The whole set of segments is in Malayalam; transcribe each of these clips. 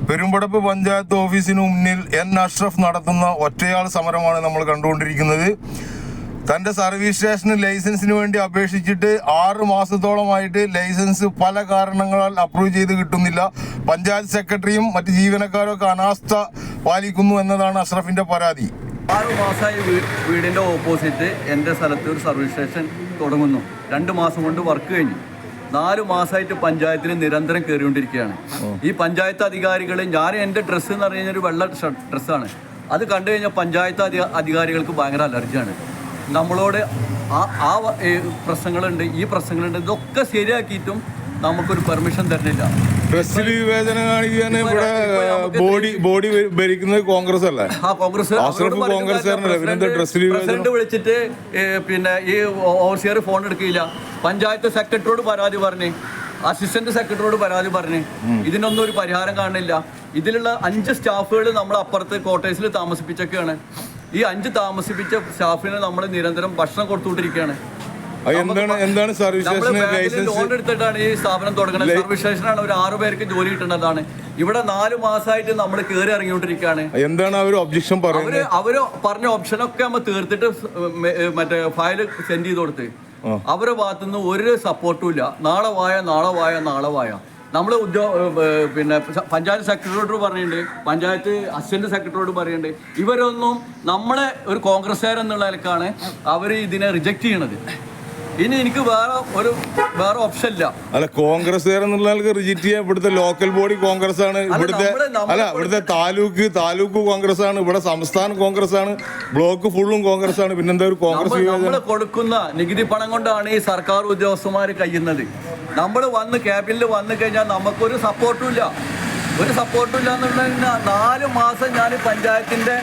പെരുമ്പടപ്പ് പഞ്ചായത്ത് ഓഫീസിന് മുന്നിൽ എൻ അഷ്റഫ് നടത്തുന്ന ഒറ്റയാൾ സമരമാണ് നമ്മൾ കണ്ടുകൊണ്ടിരിക്കുന്നത്. തൻ്റെ സർവീസ് സ്റ്റേഷന് ലൈസൻസിന് വേണ്ടി അപേക്ഷിച്ചിട്ട് 6 മാസത്തോളമായിട്ട് ലൈസൻസ് പല കാരണങ്ങളാൽ അപ്രൂവ് ചെയ്ത് കിട്ടുന്നില്ല. പഞ്ചായത്ത് സെക്രട്ടറിയും മറ്റ് ജീവനക്കാരും ഒക്കെ അനാസ്ഥ പാലിക്കുന്നു എന്നതാണ് അഷ്റഫിൻ്റെ പരാതി. 6 മാസമായി വീടിൻ്റെ ഓപ്പോസിറ്റ് എൻ്റെ സ്ഥലത്ത് ഒരു സർവീസ് സ്റ്റേഷൻ തുടങ്ങുന്നു. 2 മാസം കൊണ്ട് വർക്ക് കഴിഞ്ഞു. 4 മാസമായിട്ട് പഞ്ചായത്തിൽ നിരന്തരം കയറിക്കൊണ്ടിരിക്കുകയാണ്. ഈ പഞ്ചായത്ത് അധികാരികൾ, ഞാൻ എൻ്റെ ഡ്രസ്സ് എന്ന് പറഞ്ഞു കഴിഞ്ഞാൽ ഒരു വെള്ള ഡ്രസ്സാണ്. അത് കണ്ടു കഴിഞ്ഞാൽ പഞ്ചായത്ത് അധികാരികൾക്ക് ഭയങ്കര അലർജിയാണ്. നമ്മളോട് ആ പ്രശ്നങ്ങളുണ്ട്, ഈ പ്രശ്നങ്ങളുണ്ട്, ഇതൊക്കെ ശരിയാക്കിയിട്ടും നമുക്കൊരു പെർമിഷൻ തരുന്നില്ല. ഡ്രസ്സിൽ വിവേചനം കാണിക്കാൻ ഇവിടെ ബോഡി ഭരിക്കുന്നത് കോൺഗ്രസ് അല്ലേ? ആ കോൺഗ്രസ് പ്രസിഡന്റ് വിളിച്ചിട്ട് പിന്നെ ഈ ഓവർസിയർ ഫോൺ എടുക്കില്ല. പഞ്ചായത്ത് സെക്രട്ടറിയോട് പരാതി പറഞ്ഞ്, അസിസ്റ്റന്റ് സെക്രട്ടറിയോട് പരാതി പറഞ്ഞ്, ഇതിനൊന്നും ഒരു പരിഹാരം കാണുന്നില്ല. ഇതിലുള്ള 5 സ്റ്റാഫുകൾ നമ്മൾ അപ്പുറത്ത് ക്വാർട്ടേഴ്സിൽ താമസിപ്പിച്ചൊക്കെയാണ്. ഈ 5 താമസിപ്പിച്ച സ്റ്റാഫിന് നമ്മൾ നിരന്തരം ഭക്ഷണം കൊടുത്തുകൊണ്ടിരിക്കുകയാണ്. എന്താണ് സർവീസ് ലോൺ എടുത്തിട്ടാണ് ഈ സ്ഥാപനം തുടങ്ങുന്നത്. സർവീസ് സ്റ്റേഷനാണ്. ഒരു 6 പേർക്ക് ജോലി കിട്ടുന്നതാണ്. ഇവിടെ 4 മാസമായിട്ട് നമ്മൾ കയറി ഇറങ്ങിക്കൊണ്ടിരിക്കുകയാണ്. എന്താണ് അവർ ഒബ്ജക്ഷൻ പറയുന്നത്? അവര് പറഞ്ഞ ഓപ്ഷനൊക്കെ നമ്മൾ തീർത്തിട്ട് മറ്റേ ഫയൽ സെൻഡ് ചെയ്ത് കൊടുത്ത് അവരുടെ ഭാഗത്തുനിന്ന് ഒരു സപ്പോർട്ടും ഇല്ല. നാളെ വായ നമ്മൾ പിന്നെ പഞ്ചായത്ത് സെക്രട്ടറിയോട് പറഞ്ഞിട്ടുണ്ട്, പഞ്ചായത്ത് അസിസ്റ്റന്റ് സെക്രട്ടറിയോട് പറയുന്നുണ്ട്. ഇവരൊന്നും നമ്മളെ ഒരു കോൺഗ്രസ്സുകാരെന്നുള്ള നിലക്കാണ് അവർ ഇതിനെ റിജക്റ്റ് ചെയ്യണത്. ഇനി എനിക്ക് വേറെ ഓപ്ഷൻ ഇല്ല. അല്ല, കോൺഗ്രസ്സുകാരെന്നുള്ള റിജക്റ്റ് ചെയ്യാൻ ഇവിടുത്തെ ലോക്കൽ ബോഡി കോൺഗ്രസ് ആണ്. ഇവിടുത്തെ താലൂക്ക് കോൺഗ്രസ് ആണ്. ഇവിടെ സംസ്ഥാന കോൺഗ്രസ് ആണ്. ബ്ലോക്ക് ഫുള്ളും കോൺഗ്രസ് ആണ്. പിന്നെന്താ ഒരു കോൺഗ്രസ്? നമ്മൾ കൊടുക്കുന്ന നികുതി പണം കൊണ്ടാണ് ഈ സർക്കാർ ഉദ്യോഗസ്ഥന്മാർ കഴിയുന്നത്. നമ്മൾ ക്യാബിനിൽ വന്നു കഴിഞ്ഞാൽ നമുക്കൊരു സപ്പോർട്ടും ഇല്ല എന്നുണ്ടെങ്കിൽ 4 മാസം ഞാൻ പഞ്ചായത്തിന്റെ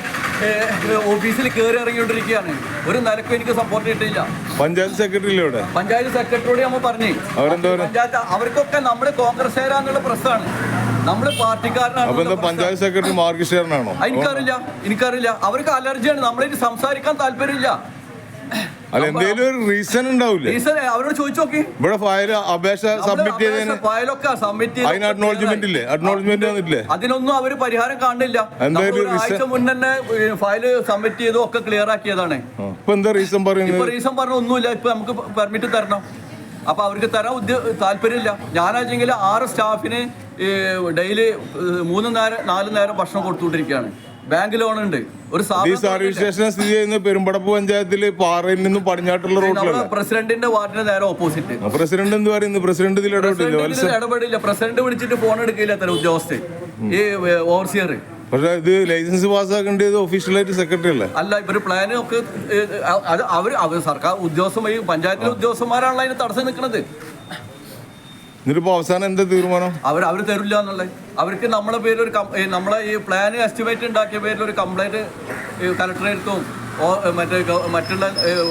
ഓഫീസിൽ കയറി ഇറങ്ങിക്കൊണ്ടിരിക്കുകയാണ്. ഒരു നിലക്കും എനിക്ക് സപ്പോർട്ട് കിട്ടിയില്ല. പഞ്ചായത്ത് സെക്രട്ടറിയോട് നമ്മൾ പറഞ്ഞു, പഞ്ചായത്ത് അവർക്കൊക്കെ നമ്മൾ കോൺഗ്രസ്സുകാരാന്നുള്ള പ്രശ്നമാണ്, നമ്മൾ പാർട്ടിക്കാരനാണ്. പഞ്ചായത്ത് സെക്രട്ടറി മാർഗിഷേരനാണോ? എനിക്കറിയില്ല. അവർക്ക് അലർജിയാണ്. നമ്മളിത് സംസാരിക്കാൻ താല്പര്യമില്ല. റീസൺ ഉണ്ടാവില്ലേ? അവരോട് ചോദിച്ചു നോക്കി. ഇവിടെ അപേക്ഷ സബ്മിറ്റ് ചെയ്തതിന് ഫയലൊക്കെ സബ്മിറ്റ് ചെയ്ത് അക്നോളജ്മെന്റ് അതിനൊന്നും അവര് പരിഹാരം കാണുന്നില്ല. ആഴ്ച മുന്നേ ഫയല് സബ്മിറ്റ് ചെയ്തു, ഒക്കെ ക്ലിയർ ആക്കിയതാണ്. റീസൺ പറഞ്ഞ ഒന്നുമില്ല. ഇപ്പൊ നമുക്ക് പെർമിറ്റ് തരണം. അപ്പൊ അവർക്ക് തരാൻ താല്പര്യമില്ല. ഞാനാച്ചെങ്കിൽ 6 സ്റ്റാഫിന് ഡെയിലി 3-4 നേരം ഭക്ഷണം കൊടുത്തുകൊണ്ടിരിക്കുകയാണ്. ബാങ്ക് ലോൺ ഉണ്ട്. ഒരു സർവീസ് സ്റ്റേഷൻ സ്ഥിതി ചെയ്യുന്ന പെരുമ്പടപ്പ് പഞ്ചായത്തില് പാറയിൽ നിന്നും പടിഞ്ഞാട്ടുള്ള റോഡിലാണ്. പ്രസിഡന്റിന്റെ വാർഡിന് നേരെ ഓപ്പോസിറ്റ്. പ്രസിഡന്റ് എന്ത് പറയുന്നു? പ്രസിഡന്റ് ഇതിൽ ഇടപെടില്ല. പ്രസിഡന്റ് വിളിച്ചിട്ട് ഫോൺ എടുക്കില്ല അത്ര ഉദ്യോഗസ്ഥ ഈ ഓവർസിയർ. പക്ഷെ ഇത് ലൈസൻസ് പാസ്സാക്കേണ്ടത് ഒഫീഷ്യലായിട്ട് സെക്രട്ടറി അല്ലേ? അല്ല, ഇവര് പ്ലാനും ഒക്കെ അവർ സർക്കാർ ഉദ്യോഗസ്ഥ പഞ്ചായത്തിലെ ഉദ്യോഗസ്ഥന്മാരാണല്ലോ അതിന് തടസ്സം നിൽക്കുന്നത്. എന്നിട്ടിപ്പോ അവസാനം എന്താ തീരുമാനം? അവർ തരില്ല എന്നുള്ളത്. അവർക്ക് നമ്മളെ പേരിൽ നമ്മളെ ഈ പ്ലാൻ എസ്റ്റിമേറ്റ് ഉണ്ടാക്കിയ പേരിൽ ഒരു കംപ്ലൈന്റ് കലക്ടറെടുത്തും മറ്റുള്ള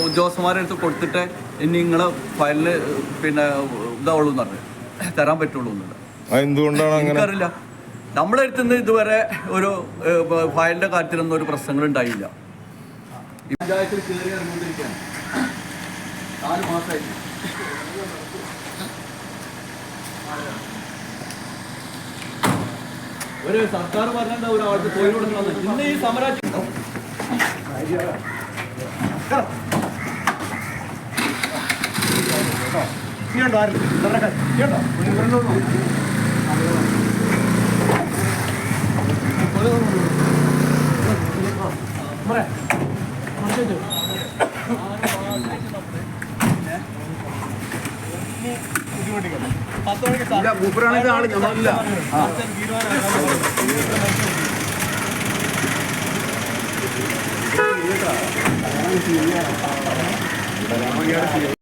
ഉദ്യോഗസ്ഥന്മാരെ അടുത്ത് കൊടുത്തിട്ട് ഇനി നിങ്ങളെ ഫയലിന് പിന്നെ ഇതാവുള്ളൂ എന്ന് പറഞ്ഞു തരാൻ പറ്റുള്ളൂ എന്നുള്ളത്. എന്തുകൊണ്ടാണ് എനിക്കറിയില്ല. നമ്മളെടുത്തുനിന്ന് ഇതുവരെ ഒരു ഫയലിന്റെ കാര്യത്തിലൊന്നും ഒരു പ്രശ്നങ്ങൾ ഉണ്ടായില്ല. ഈ പഞ്ചായത്തിൽ കയറി ഇറങ്ങിക്കൊണ്ടിരിക്കുകയാണ് 4 മാസമായിട്ട്. ഒരു സർക്കാർ പറഞ്ഞ ഒരാൾക്ക് തൊഴിൽ കൊടുക്കണം. ഇന്ന് ഈ സമരം മൂപ്പരാണെങ്കിൽ ആള് ഞമ്മളില്ല.